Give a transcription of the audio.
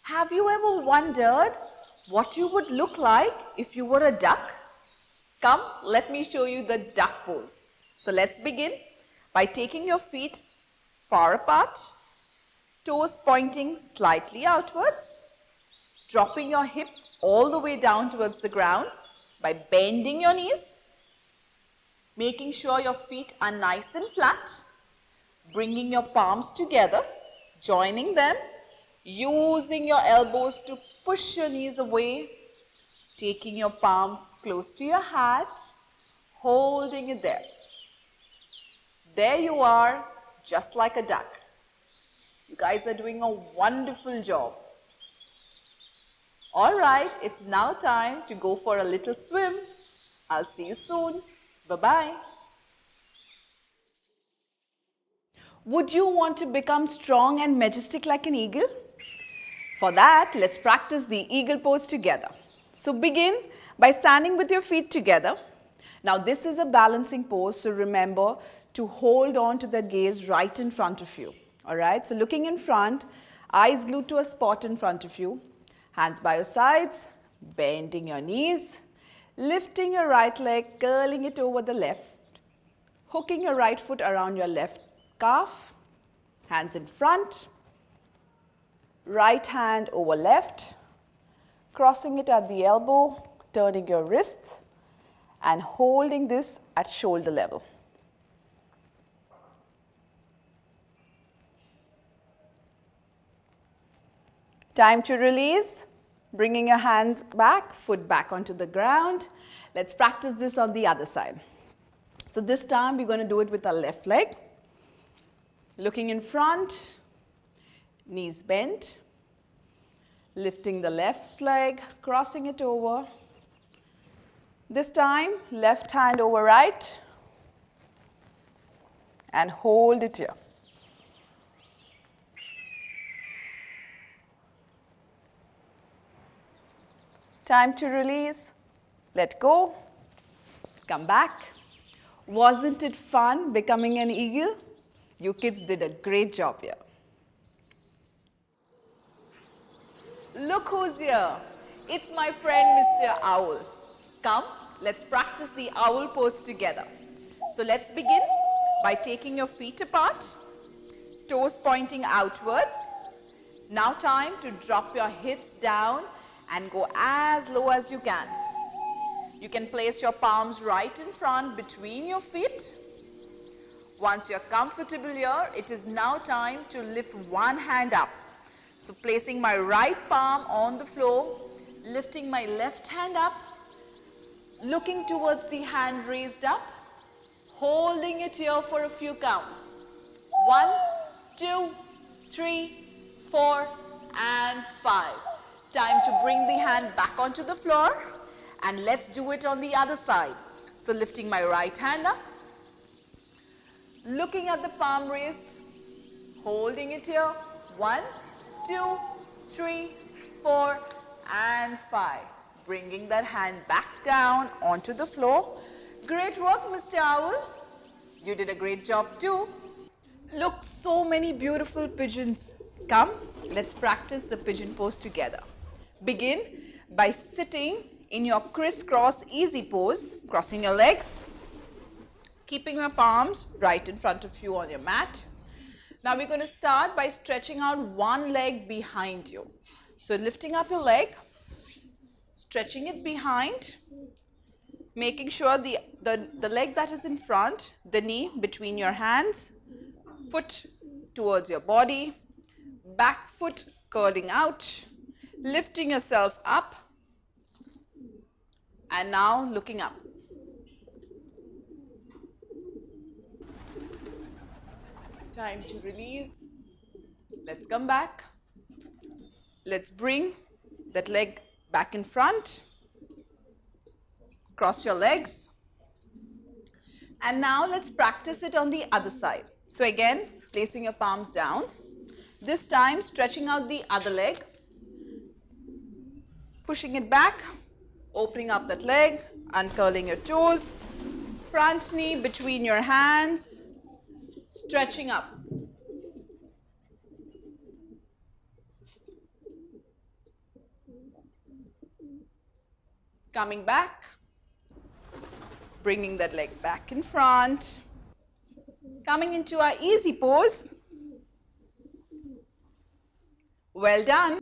Have you ever wondered what you would look like if you were a duck? Come, let me show you the duck pose. So let's begin by taking your feet far apart, toes pointing slightly outwards, dropping your hip all the way down towards the ground by bending your knees, making sure your feet are nice and flat, bringing your palms together, joining them, using your elbows to push your knees away, taking your palms close to your heart, holding it there. There you are, just like a duck. You guys are doing a wonderful job. All right, it's now time to go for a little swim. I'll see you soon. Bye-bye. Would you want to become strong and majestic like an eagle? For that, let's practice the eagle pose together. So begin by standing with your feet together. Now this is a balancing pose, so remember to hold on to the gaze right in front of you. All right, so looking in front, eyes glued to a spot in front of you, hands by your sides, bending your knees, lifting your right leg, curling it over the left, hooking your right foot around your left calf, hands in front, right hand over left, crossing it at the elbow, turning your wrists and holding this at shoulder level. Time to release, bringing your hands back, foot back onto the ground. Let's practice this on the other side. So this time we're going to do it with our left leg. Looking in front, knees bent, lifting the left leg, crossing it over. This time, left hand over right and hold it here. Time to release, let go, come back. Wasn't it fun becoming an eagle? You kids did a great job here. Look who's here. It's my friend Mr. Owl. Come, let's practice the owl pose together. So let's begin by taking your feet apart, toes pointing outwards. Now time to drop your hips down and go as low as you can. You can place your palms right in front between your feet. Once you're comfortable here, it is now time to lift one hand up. So placing my right palm on the floor, lifting my left hand up, looking towards the hand raised up, holding it here for a few counts. 1, 2, 3, 4, and 5. Time to bring the hand back onto the floor and let's do it on the other side. So lifting my right hand up, looking at the palm raised, holding it here. 1, 2, 3, 4, and 5. Bringing that hand back down onto the floor. Great work, Mr. Owl. You did a great job too. Look, so many beautiful pigeons. Come, let's practice the pigeon pose together. Begin by sitting in your crisscross easy pose, crossing your legs, keeping your palms right in front of you on your mat. Now we're going to start by stretching out one leg behind you. So lifting up your leg, stretching it behind, making sure the leg that is in front, the knee between your hands, foot towards your body, back foot curling out, lifting yourself up, and now looking up. Time to release. Let's come back. Let's bring that leg back in front. Cross your legs. And now let's practice it on the other side. So again, placing your palms down. This time stretching out the other leg. Pushing it back. Opening up that leg. Uncurling your toes. Front knee between your hands. Stretching up. Coming back, bringing that leg back in front, coming into our easy pose. Well done.